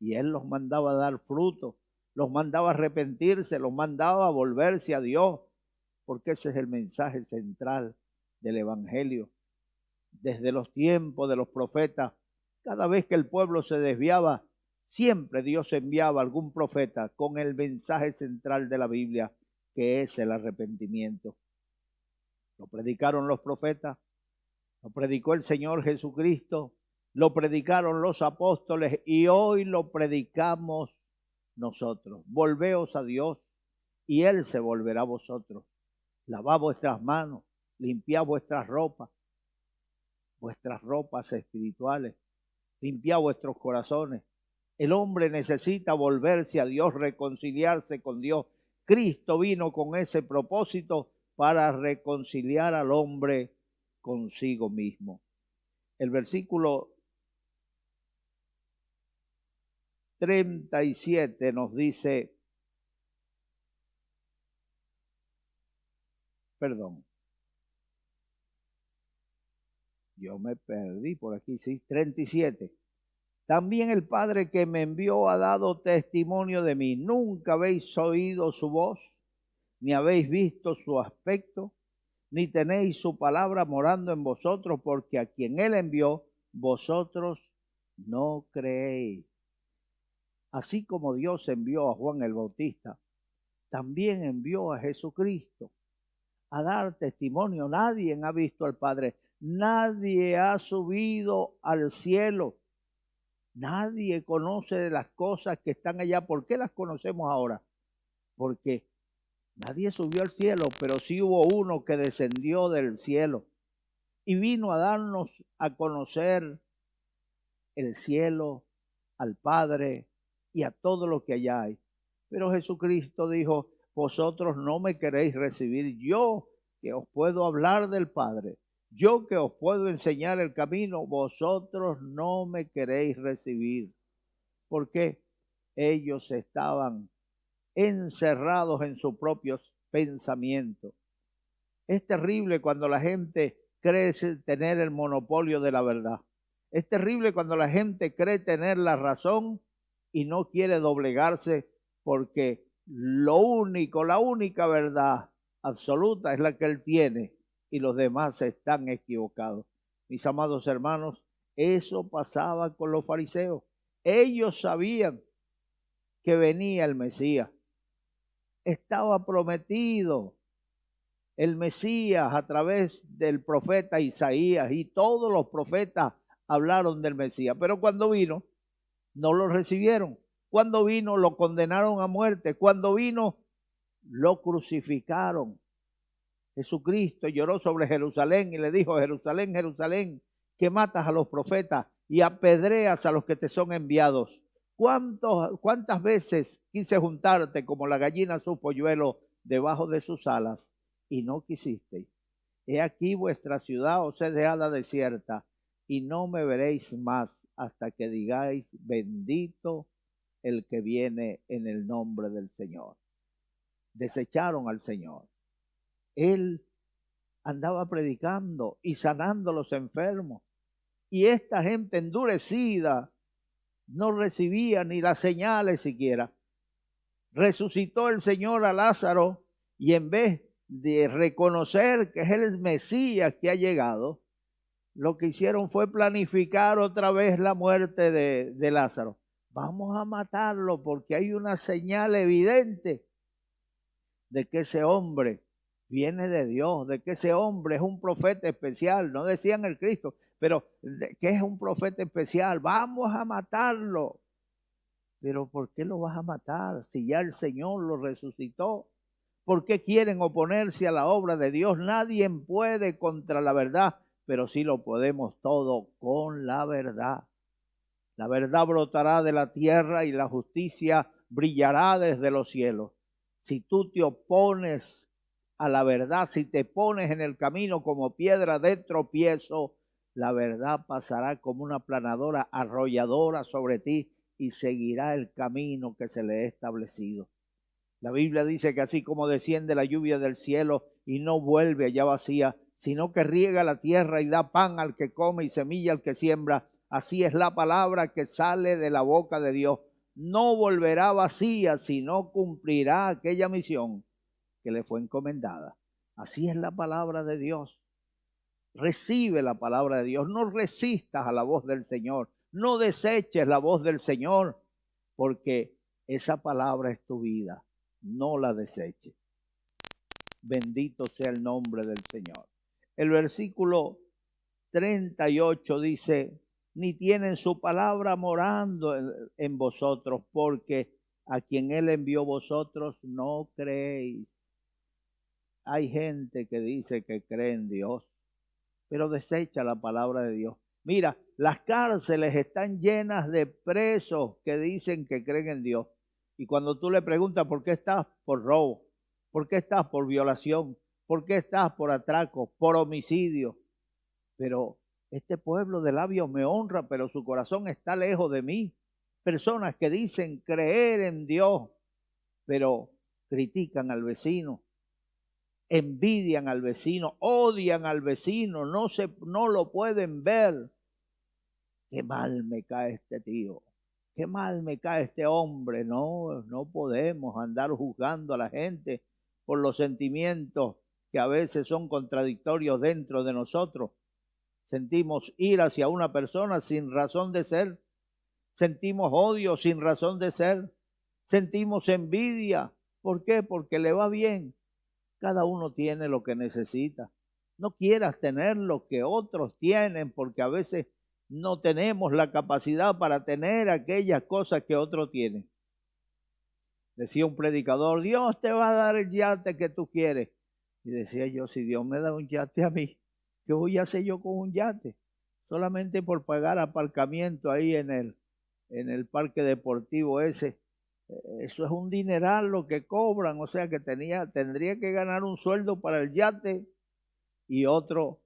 Y él los mandaba a dar fruto, los mandaba a arrepentirse, los mandaba a volverse a Dios, porque ese es el mensaje central del Evangelio. Desde los tiempos de los profetas, cada vez que el pueblo se desviaba, siempre Dios enviaba algún profeta con el mensaje central de la Biblia, que es el arrepentimiento. Lo predicaron los profetas, lo predicó el Señor Jesucristo, lo predicaron los apóstoles y hoy lo predicamos nosotros. Volveos a Dios y Él se volverá a vosotros. Lavad vuestras manos, limpiad vuestras ropas espirituales, limpiad vuestros corazones. El hombre necesita volverse a Dios, reconciliarse con Dios. Cristo vino con ese propósito para reconciliar al hombre consigo mismo. El versículo 37 nos dice, perdón, yo me perdí por aquí, sí, 37. También el Padre que me envió ha dado testimonio de mí. Nunca habéis oído su voz, ni habéis visto su aspecto, ni tenéis su palabra morando en vosotros, porque a quien él envió, vosotros no creéis. Así como Dios envió a Juan el Bautista, también envió a Jesucristo a dar testimonio. Nadie ha visto al Padre, nadie ha subido al cielo. Nadie conoce de las cosas que están allá. ¿Por qué las conocemos ahora? Porque nadie subió al cielo, pero sí hubo uno que descendió del cielo y vino a darnos a conocer el cielo, al Padre y a todo lo que allá hay. Pero Jesucristo dijo, vosotros no me queréis recibir, yo que os puedo hablar del Padre, yo que os puedo enseñar el camino, vosotros no me queréis recibir. Porque ellos estaban encerrados en sus propios pensamientos. Es terrible cuando la gente cree tener el monopolio de la verdad. Es terrible cuando la gente cree tener la razón y no quiere doblegarse, porque la única verdad absoluta es la que él tiene y los demás están equivocados. Mis amados hermanos, eso pasaba con los fariseos. Ellos sabían que venía el Mesías. Estaba prometido el Mesías a través del profeta Isaías, y todos los profetas hablaron del Mesías. Pero cuando vino, no lo recibieron. Cuando vino, lo condenaron a muerte. Cuando vino, lo crucificaron. Jesucristo lloró sobre Jerusalén y le dijo, Jerusalén, Jerusalén, que matas a los profetas y apedreas a los que te son enviados. ¿Cuántas veces quise juntarte como la gallina su polluelo debajo de sus alas y no quisisteis? He aquí vuestra ciudad os es dejada desierta y no me veréis más hasta que digáis, bendito el que viene en el nombre del Señor. Desecharon al Señor. Él andaba predicando y sanando a los enfermos. Y esta gente endurecida no recibía ni las señales siquiera. Resucitó el Señor a Lázaro y en vez de reconocer que es el Mesías que ha llegado, lo que hicieron fue planificar otra vez la muerte de Lázaro. Vamos a matarlo porque hay una señal evidente de que ese hombre viene de Dios, de que ese hombre es un profeta especial. No decían el Cristo, pero que es un profeta especial. Vamos a matarlo. Pero ¿por qué lo vas a matar si ya el Señor lo resucitó? ¿Por qué quieren oponerse a la obra de Dios? Nadie puede contra la verdad, pero sí lo podemos todo con la verdad. La verdad brotará de la tierra y la justicia brillará desde los cielos. Si tú te opones a la verdad, si te pones en el camino como piedra de tropiezo, la verdad pasará como una planadora arrolladora sobre ti y seguirá el camino que se le ha establecido. La Biblia dice que así como desciende la lluvia del cielo y no vuelve allá vacía, sino que riega la tierra y da pan al que come y semilla al que siembra, así es la palabra que sale de la boca de Dios. No volverá vacía, sino cumplirá aquella misión que le fue encomendada. Así es la palabra de Dios. Recibe la palabra de Dios. No resistas a la voz del Señor. No deseches la voz del Señor, porque esa palabra es tu vida. No la deseches. Bendito sea el nombre del Señor. El versículo 38 dice, ni tienen su palabra morando en vosotros, porque a quien Él envió vosotros no creéis. Hay gente que dice que cree en Dios, pero desecha la palabra de Dios. Mira, las cárceles están llenas de presos que dicen que creen en Dios. Y cuando tú le preguntas por qué estás, por robo, por qué estás, por violación, por qué estás, por atraco, por homicidio. Pero este pueblo de labios me honra, pero su corazón está lejos de mí. personas que dicen creer en Dios, pero critican al vecino, envidian al vecino, odian al vecino, no lo pueden ver. Qué mal me cae este tío, qué mal me cae este hombre. No podemos andar juzgando a la gente por los sentimientos que a veces son contradictorios dentro de nosotros. Sentimos ira hacia una persona sin razón de ser, sentimos odio sin razón de ser, sentimos envidia. ¿Por qué? Porque le va bien. Cada uno tiene lo que necesita. No quieras tener lo que otros tienen, porque a veces no tenemos la capacidad para tener aquellas cosas que otros tienen. Decía un predicador, Dios te va a dar el yate que tú quieres. Y decía yo, si Dios me da un yate a mí, ¿qué voy a hacer yo con un yate? Solamente por pagar aparcamiento ahí en el parque deportivo ese. Eso es un dineral lo que cobran, o sea que tendría que ganar un sueldo para el yate y otro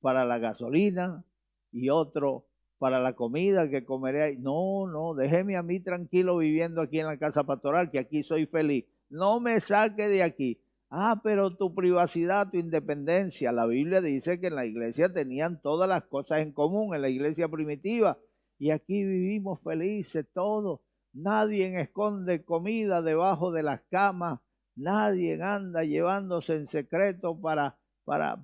para la gasolina y otro para la comida que comeré ahí. No, déjeme a mí tranquilo viviendo aquí en la casa pastoral, que aquí soy feliz. No me saque de aquí. Pero tu privacidad, tu independencia. La Biblia dice que en la iglesia tenían todas las cosas en común, en la iglesia primitiva, y aquí vivimos felices todos. Nadie esconde comida debajo de las camas, nadie anda llevándose en secreto para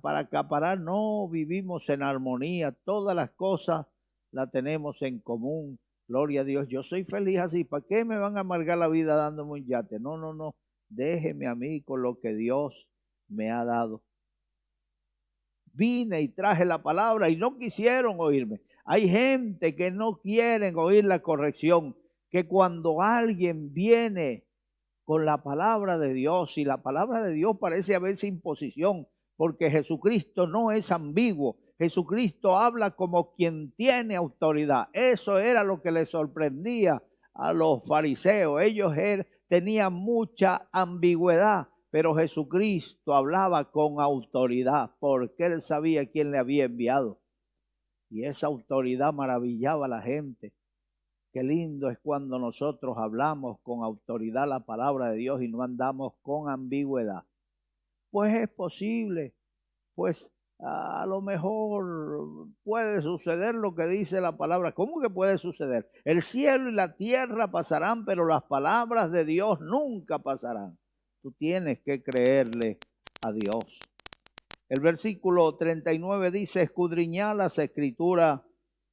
acaparar. No, vivimos en armonía, todas las cosas las tenemos en común. Gloria a Dios, yo soy feliz así. ¿Para qué me van a amargar la vida dándome un yate? No, déjeme a mí con lo que Dios me ha dado. Vine y traje la palabra y no quisieron oírme. Hay gente que no quieren oír la corrección, que cuando alguien viene con la palabra de Dios, y la palabra de Dios parece a veces imposición, porque Jesucristo no es ambiguo. Jesucristo habla como quien tiene autoridad. Eso era lo que les sorprendía a los fariseos. Ellos tenían mucha ambigüedad, pero Jesucristo hablaba con autoridad, porque él sabía quién le había enviado. Y esa autoridad maravillaba a la gente. Qué lindo es cuando nosotros hablamos con autoridad la palabra de Dios y no andamos con ambigüedad. Pues es posible, pues a lo mejor puede suceder lo que dice la palabra. ¿Cómo que puede suceder? El cielo y la tierra pasarán, pero las palabras de Dios nunca pasarán. Tú tienes que creerle a Dios. El versículo 39 dice, escudriñad las escrituras,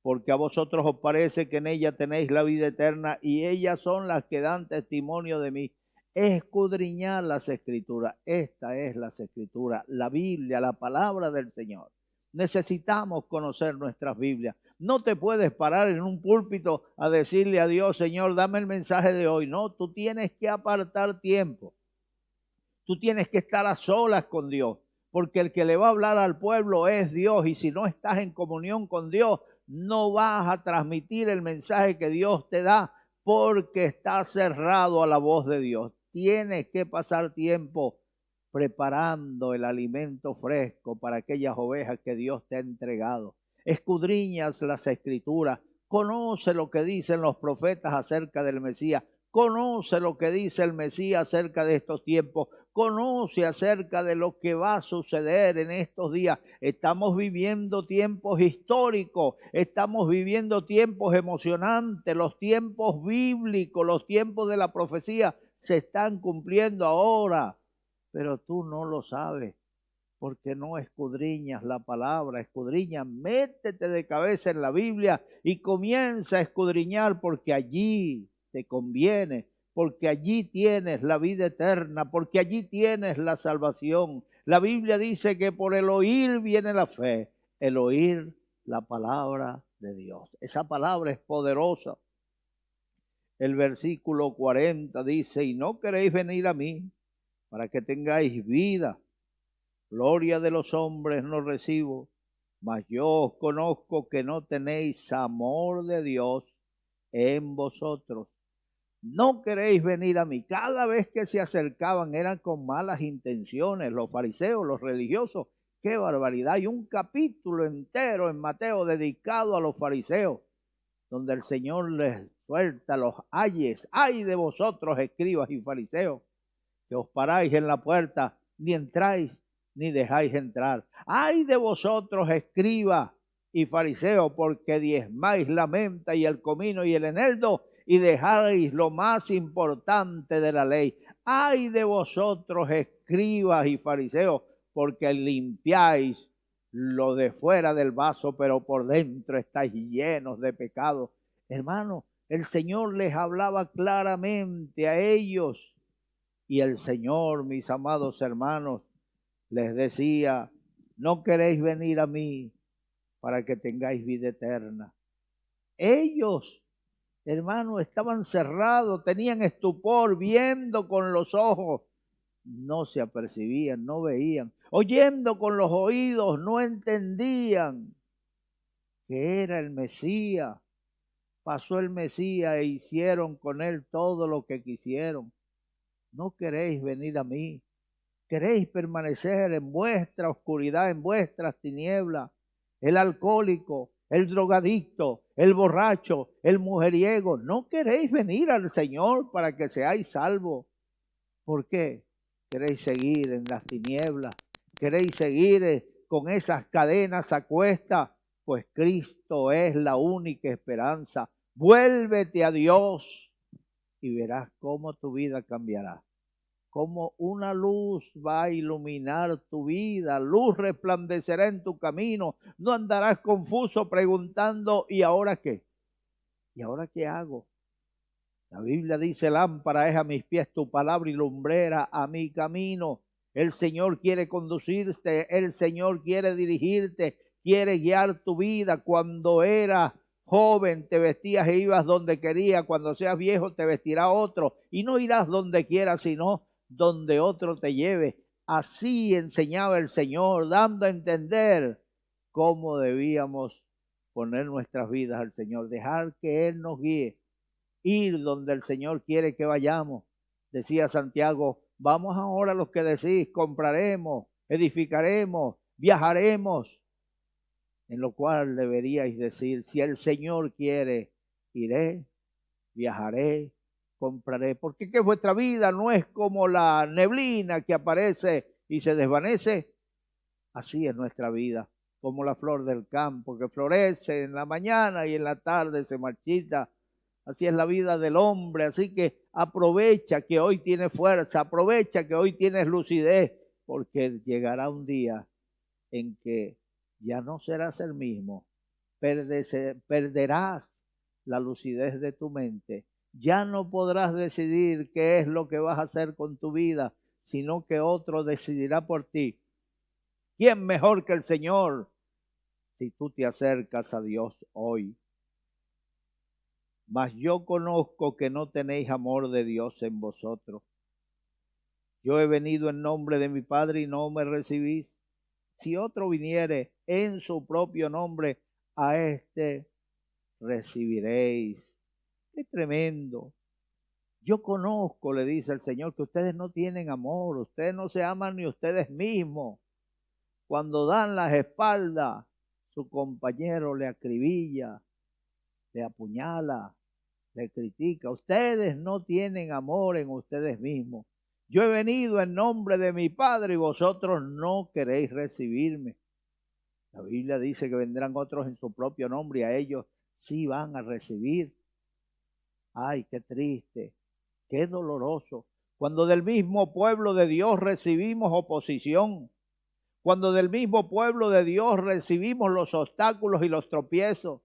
porque a vosotros os parece que en ella tenéis la vida eterna, y ellas son las que dan testimonio de mí. Escudriñar las escrituras. Esta es las escrituras, la Biblia, la palabra del Señor. Necesitamos conocer nuestras Biblias. No te puedes parar en un púlpito a decirle a Dios, Señor, dame el mensaje de hoy. No, tú tienes que apartar tiempo. Tú tienes que estar a solas con Dios, porque el que le va a hablar al pueblo es Dios, y si no estás en comunión con Dios, no vas a transmitir el mensaje que Dios te da, porque está cerrado a la voz de Dios. Tienes que pasar tiempo preparando el alimento fresco para aquellas ovejas que Dios te ha entregado. Escudriñas las escrituras, conoce lo que dicen los profetas acerca del Mesías, conoce lo que dice el Mesías acerca de estos tiempos, conoce acerca de lo que va a suceder en estos días. Estamos viviendo tiempos históricos, estamos viviendo tiempos emocionantes, los tiempos bíblicos, los tiempos de la profecía se están cumpliendo ahora, pero tú no lo sabes porque no escudriñas la palabra. Escudriña, métete de cabeza en la Biblia y comienza a escudriñar, porque allí te conviene, porque allí tienes la vida eterna, porque allí tienes la salvación. La Biblia dice que por el oír viene la fe, el oír la palabra de Dios. Esa palabra es poderosa. El versículo 40 dice, y no queréis venir a mí para que tengáis vida. Gloria de los hombres no recibo, mas yo os conozco que no tenéis amor de Dios en vosotros. No queréis venir a mí. Cada vez que se acercaban eran con malas intenciones los fariseos, los religiosos. ¡Qué barbaridad! Hay un capítulo entero en Mateo dedicado a los fariseos, donde el Señor les suelta los ayes. Ay de vosotros, escribas y fariseos, que os paráis en la puerta, ni entráis, ni dejáis entrar. Ay de vosotros, escribas y fariseos, porque diezmáis la menta y el comino y el eneldo, y dejáis lo más importante de la ley. Ay de vosotros, escribas y fariseos, porque limpiáis lo de fuera del vaso, pero por dentro estáis llenos de pecado. Hermano, el Señor les hablaba claramente a ellos, y el Señor, mis amados hermanos, les decía: no queréis venir a mí para que tengáis vida eterna. Ellos, hermano, estaban cerrados, tenían estupor, viendo con los ojos, no se apercibían, no veían, oyendo con los oídos, no entendían que era el Mesías. Pasó el Mesías e hicieron con él todo lo que quisieron. No queréis venir a mí, queréis permanecer en vuestra oscuridad, en vuestras tinieblas. El alcohólico, el drogadicto, el borracho, el mujeriego, no queréis venir al Señor para que seáis salvos. ¿Por qué? Queréis seguir en las tinieblas, queréis seguir con esas cadenas a cuestas, pues Cristo es la única esperanza. Vuélvete a Dios y verás cómo tu vida cambiará. Como una luz va a iluminar tu vida, luz resplandecerá en tu camino. No andarás confuso preguntando: ¿y ahora qué? ¿Y ahora qué hago? La Biblia dice: lámpara es a mis pies tu palabra y lumbrera a mi camino. El Señor quiere conducirte, el Señor quiere dirigirte, quiere guiar tu vida. Cuando eras joven te vestías e ibas donde querías, cuando seas viejo te vestirá otro, y no irás donde quieras, sino donde otro te lleve. Así enseñaba el Señor, dando a entender cómo debíamos poner nuestras vidas al Señor, dejar que Él nos guíe, ir donde el Señor quiere que vayamos. Decía Santiago: vamos ahora los que decís, compraremos, edificaremos, viajaremos. En lo cual deberíais decir: si el Señor quiere, iré, viajaré, compraré. Porque que vuestra vida no es como la neblina que aparece y se desvanece. Así es nuestra vida, como la flor del campo que florece en la mañana y en la tarde se marchita. Así es la vida del hombre. Así que aprovecha que hoy tienes fuerza, aprovecha que hoy tienes lucidez, porque llegará un día en que ya no serás el mismo. Perderás la lucidez de tu mente. Ya no podrás decidir qué es lo que vas a hacer con tu vida, sino que otro decidirá por ti. ¿Quién mejor que el Señor si tú te acercas a Dios hoy? Mas yo conozco que no tenéis amor de Dios en vosotros. Yo he venido en nombre de mi Padre y no me recibís. Si otro viniere en su propio nombre, a este recibiréis. ¡Qué tremendo! Yo conozco, le dice el Señor, que ustedes no tienen amor, ustedes no se aman ni ustedes mismos. Cuando dan las espaldas, su compañero le acribilla, le apuñala, le critica. Ustedes no tienen amor en ustedes mismos. Yo he venido en nombre de mi Padre y vosotros no queréis recibirme. La Biblia dice que vendrán otros en su propio nombre y a ellos sí van a recibir. Ay, qué triste, qué doloroso. Cuando del mismo pueblo de Dios recibimos oposición, cuando del mismo pueblo de Dios recibimos los obstáculos y los tropiezos.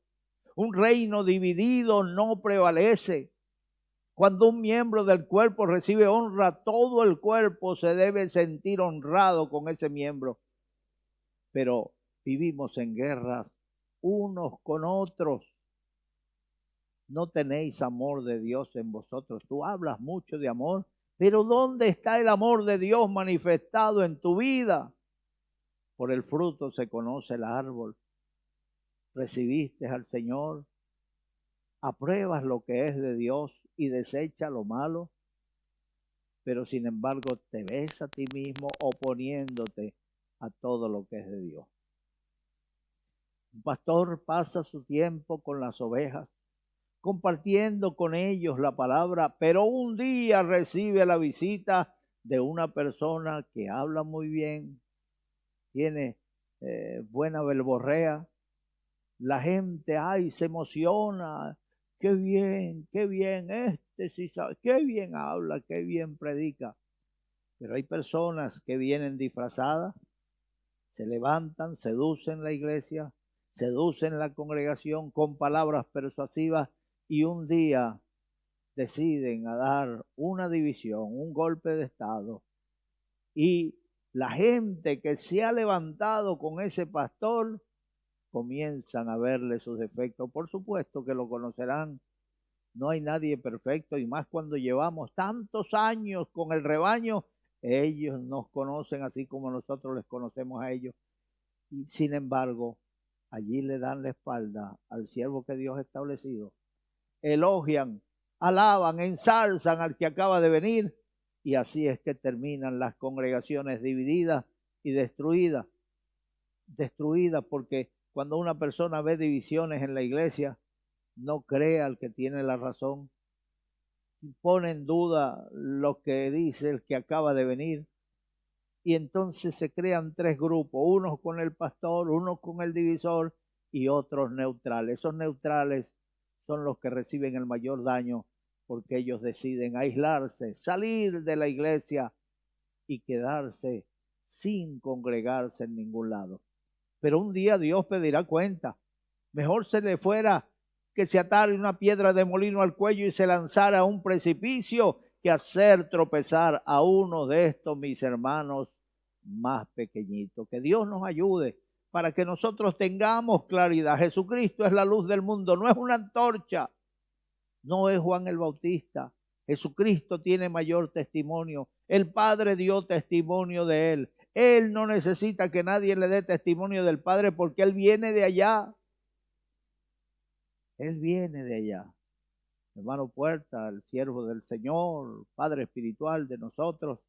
Un reino dividido no prevalece. Cuando un miembro del cuerpo recibe honra, todo el cuerpo se debe sentir honrado con ese miembro. Pero vivimos en guerras unos con otros. No tenéis amor de Dios en vosotros. Tú hablas mucho de amor, pero ¿dónde está el amor de Dios manifestado en tu vida? Por el fruto se conoce el árbol. Recibiste al Señor, apruebas lo que es de Dios y desecha lo malo, pero sin embargo te ves a ti mismo oponiéndote a todo lo que es de Dios. Un pastor pasa su tiempo con las ovejas, compartiendo con ellos la palabra, pero un día recibe la visita de una persona que habla muy bien, tiene buena verborrea. La gente, ay, se emociona. Qué bien, sí sabe, qué bien habla, qué bien predica. Pero hay personas que vienen disfrazadas, se levantan, seducen la iglesia, seducen la congregación con palabras persuasivas y un día deciden a dar una división, un golpe de estado. Y la gente que se ha levantado con ese pastor comienzan a verle sus defectos. Por supuesto que lo conocerán. No hay nadie perfecto y más cuando llevamos tantos años con el rebaño, ellos nos conocen así como nosotros les conocemos a ellos. Y sin embargo, allí le dan la espalda al siervo que Dios ha establecido. Elogian, alaban, ensalzan al que acaba de venir y así es que terminan las congregaciones divididas y destruidas. Destruidas porque cuando una persona ve divisiones en la iglesia, no cree al que tiene la razón, pone en duda lo que dice el que acaba de venir y entonces se crean tres grupos, unos con el pastor, unos con el divisor y otros neutrales. Esos neutrales son los que reciben el mayor daño porque ellos deciden aislarse, salir de la iglesia y quedarse sin congregarse en ningún lado. Pero un día Dios pedirá cuenta. Mejor se le fuera que se atara una piedra de molino al cuello y se lanzara a un precipicio que hacer tropezar a uno de estos mis hermanos más pequeñitos. Que Dios nos ayude para que nosotros tengamos claridad. Jesucristo es la luz del mundo, no es una antorcha, no es Juan el Bautista. Jesucristo tiene mayor testimonio. El Padre dio testimonio de él. Él no necesita que nadie le dé testimonio del Padre porque él viene de allá. Él viene de allá. Hermano Puerta, el siervo del Señor, Padre espiritual de nosotros.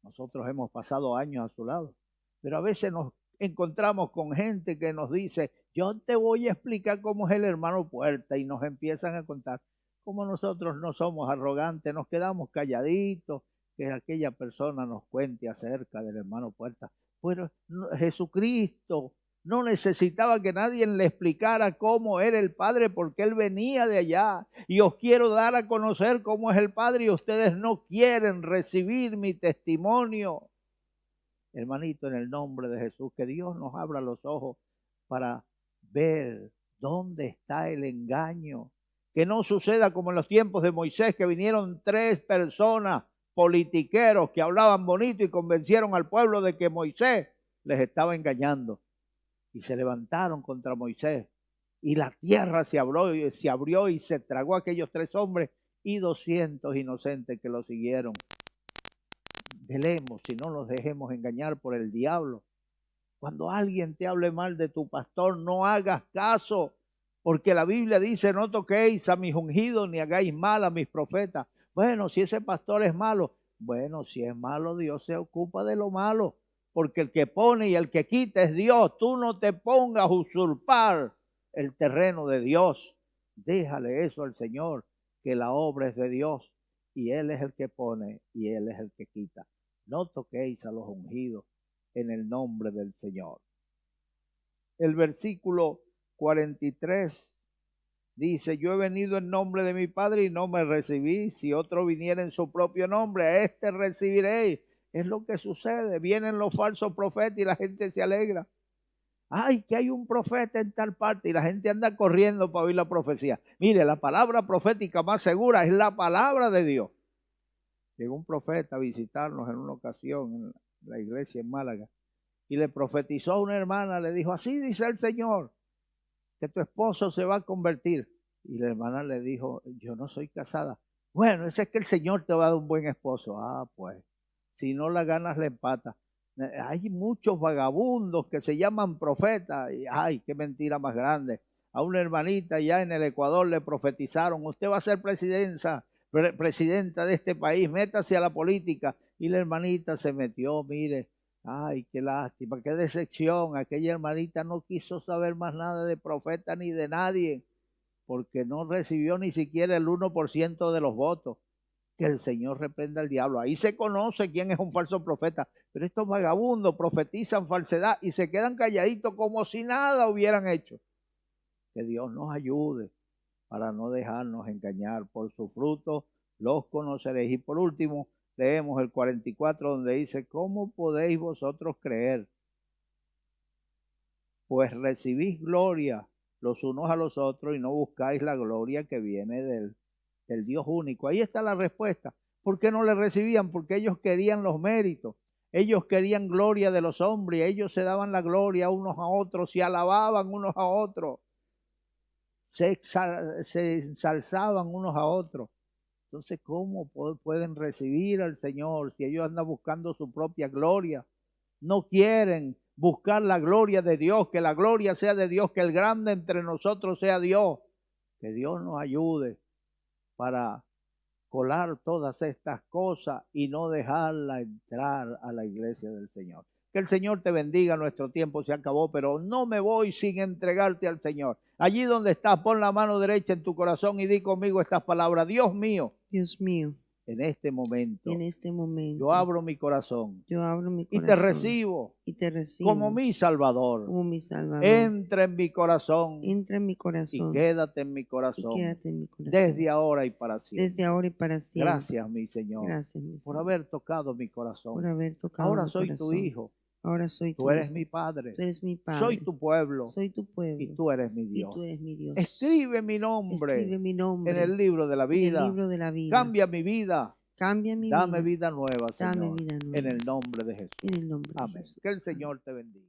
Nosotros hemos pasado años a su lado, pero a veces nos encontramos con gente que nos dice, yo te voy a explicar cómo es el hermano Puerta, y nos empiezan a contar. Como nosotros no somos arrogantes, nos quedamos calladitos, que aquella persona nos cuente acerca del hermano Puerta. Pero Jesucristo no necesitaba que nadie le explicara cómo era el Padre porque él venía de allá. Y os quiero dar a conocer cómo es el Padre y ustedes no quieren recibir mi testimonio. Hermanito, en el nombre de Jesús, que Dios nos abra los ojos para ver dónde está el engaño. Que no suceda como en los tiempos de Moisés, que vinieron 3 personas, politiqueros, que hablaban bonito y convencieron al pueblo de que Moisés les estaba engañando. Y se levantaron contra Moisés. Y la tierra se abrió y se tragó a aquellos 3 hombres y 200 inocentes que lo siguieron. Velemos y no nos dejemos engañar por el diablo. Cuando alguien te hable mal de tu pastor, no hagas caso, porque la Biblia dice, no toquéis a mis ungidos ni hagáis mal a mis profetas. Bueno, si ese pastor es malo, bueno, si es malo, Dios se ocupa de lo malo, porque el que pone y el que quita es Dios. Tú no te pongas a usurpar el terreno de Dios. Déjale eso al Señor, que la obra es de Dios y Él es el que pone y Él es el que quita. No toquéis a los ungidos en el nombre del Señor. El versículo 43 dice, yo he venido en nombre de mi Padre y no me recibí. Si otro viniera en su propio nombre, a este recibiréis. Es lo que sucede. Vienen los falsos profetas y la gente se alegra. Ay, que hay un profeta en tal parte y la gente anda corriendo para oír la profecía. Mire, la palabra profética más segura es la palabra de Dios. Llegó un profeta a visitarnos en una ocasión en la iglesia en Málaga y le profetizó a una hermana, le dijo, así dice el Señor, que tu esposo se va a convertir. Y la hermana le dijo, yo no soy casada. Bueno, ese es que el Señor te va a dar un buen esposo. Ah, pues, si no la ganas, le empata. Hay muchos vagabundos que se llaman profetas. Y ay, qué mentira más grande. A una hermanita ya en el Ecuador le profetizaron, usted va a ser presidenta de este país, métase a la política. Y la hermanita se metió, mire, ay, qué lástima, qué decepción. Aquella hermanita no quiso saber más nada de profeta ni de nadie, porque no recibió ni siquiera el 1% de los votos. Que el Señor reprenda al diablo. Ahí se conoce quién es un falso profeta. Pero estos vagabundos profetizan falsedad y se quedan calladitos como si nada hubieran hecho. Que Dios nos ayude para no dejarnos engañar. Por su fruto los conoceréis. Y por último, leemos el 44 donde dice, ¿cómo podéis vosotros creer? Pues recibís gloria los unos a los otros y no buscáis la gloria que viene del Dios único. Ahí está la respuesta. ¿Por qué no le recibían? Porque ellos querían los méritos. Ellos querían gloria de los hombres. Ellos se daban la gloria unos a otros, se alababan unos a otros. Se ensalzaban unos a otros. Entonces, ¿cómo pueden recibir al Señor si ellos andan buscando su propia gloria? No quieren buscar la gloria de Dios, que la gloria sea de Dios, que el grande entre nosotros sea Dios. Que Dios nos ayude para colar todas estas cosas y no dejarla entrar a la iglesia del Señor. Que el Señor te bendiga, nuestro tiempo se acabó, pero no me voy sin entregarte al Señor. Allí donde estás, pon la mano derecha en tu corazón y di conmigo estas palabras. Dios mío, en este momento, yo abro mi corazón y te recibo como mi Salvador. Entra en mi corazón y quédate en mi corazón desde ahora y para siempre. Gracias, mi Señor, por haber tocado mi corazón. Ahora soy tu hijo. Tú eres mi Padre. Soy tu pueblo. Y tú eres mi Dios. Escribe mi nombre en el libro de la vida. Cambia mi vida. Dame vida nueva, Señor. En el nombre de Jesús. Amén. Que el Señor te bendiga.